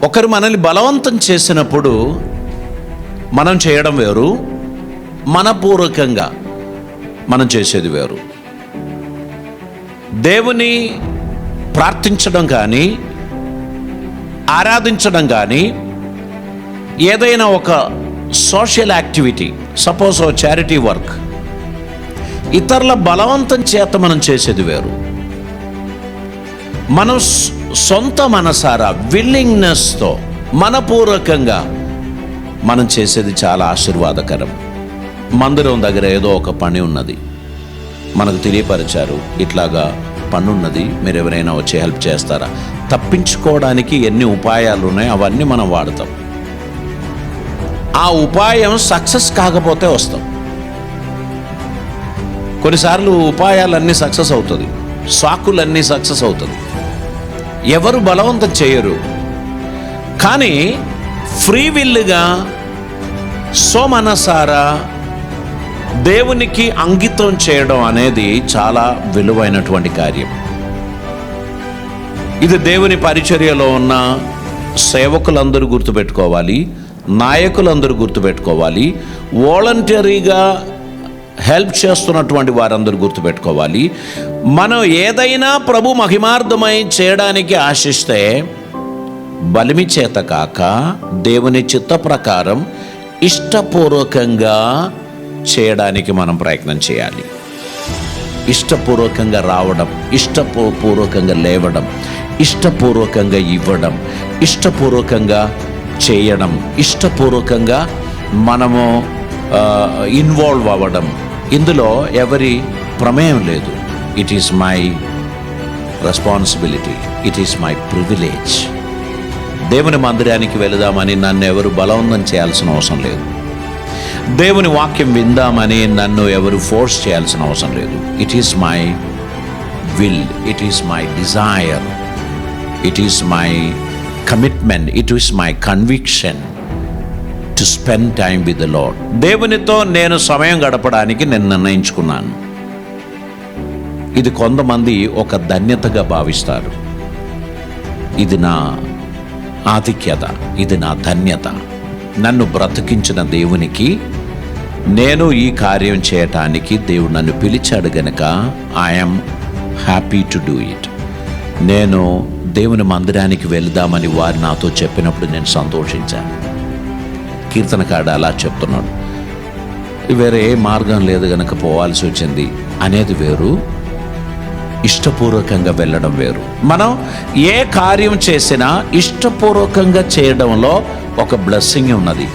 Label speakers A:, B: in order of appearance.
A: ఒకరు మనల్ని బలవంతం చేసినప్పుడు మనం చేయడం వేరు, మనపూర్వకంగా మనం చేసేది వేరు. దేవుని ప్రార్థించడం కానీ, ఆరాధించడం కానీ, ఏదైనా ఒక social activity, suppose charity work, ఇతరుల బలవంతం చేత మనం చేసేది వేరు. మనం సొంత మనసారా విల్లింగ్నెస్తో మనపూర్వకంగా మనం చేసేది చాలా ఆశీర్వాదకరం. మందిరం దగ్గర ఏదో ఒక పని ఉన్నది, మనకు తెలియపరిచారు, ఇట్లాగా పని ఉన్నది, మీరు ఎవరైనా వచ్చి హెల్ప్ చేస్తారా? తప్పించుకోవడానికి ఎన్ని ఉపాయాలు ఉన్నాయో అవన్నీ మనం వాడతాం. ఆ ఉపాయం సక్సెస్ కాకపోతే వస్తాం. కొన్నిసార్లు ఉపాయాలన్నీ సక్సెస్ అవుతుంది, సాకులన్నీ సక్సెస్ అవుతుంది, ఎవరు బలవంతం చేయరు. కానీ ఫ్రీ విల్లుగా సోమనసారా దేవునికి అంకితం చేయడం అనేది చాలా విలువైనటువంటి కార్యం. ఇది దేవుని పరిచర్యలో ఉన్న సేవకులందరూ గుర్తుపెట్టుకోవాలి, నాయకులందరూ గుర్తుపెట్టుకోవాలి, వాలంటరీగా హెల్ప్ చేస్తున్నటువంటి వారందరూ గుర్తుపెట్టుకోవాలి. మనం ఏదైనా ప్రభు మహిమార్థమై చేయడానికి ఆశిస్తే బలిమి చేత కాక దేవుని చిత్త ప్రకారం ఇష్టపూర్వకంగా చేయడానికి మనం ప్రయత్నం చేయాలి. ఇష్టపూర్వకంగా రావడం, ఇష్టపూర్వకంగా లేవడం, ఇష్టపూర్వకంగా ఇవ్వడం, ఇష్టపూర్వకంగా చేయడం, ఇష్టపూర్వకంగా మనము ఇన్వాల్వ్ అవ్వడం, ఇందులో ఎవరి ప్రమేయం లేదు. It is my responsibility, it is my privilege. దేవుని మందిరానికి వెళదామని నన్ను ఎవరు బలవంతం చేయాల్సిన అవసరం లేదు. దేవుని వాక్యం విందామని నన్ను ఎవరు ఫోర్స్ చేయాల్సిన అవసరం లేదు. It is my will, it is my Dzire, it is my commitment, it is my conviction to spend time with the lord. దేవునితో నేను సమయం గడపడానికి నేను నిర్ణయించుకున్నాను. ఇది కొంతమంది ఒక ధన్యతగా భావిస్తారు. ఇది నా ఆధిక్యత, ఇది నా ధన్యత. నన్ను బ్రతికించిన దేవునికి నేను ఈ కార్యం చేయటానికి దేవుడు నన్ను పిలిచాడు గనుక I'm happy to do it. నేను దేవుని మందిరానికి వెళ్దామని వారు నాతో చెప్పినప్పుడు నేను సంతోషించాను. కీర్తనకారుడు అలా చెప్తున్నాడు. వేరే ఏ మార్గం లేదు గనక పోవాల్సి వచ్చింది అనేది వేరు, ఇష్టపూర్వకంగా వెళ్ళడం వేరు. మనం ఏ కార్యం చేసినా ఇష్టపూర్వకంగా చేయడంలో ఒక బ్లెస్సింగ్ ఉన్నది.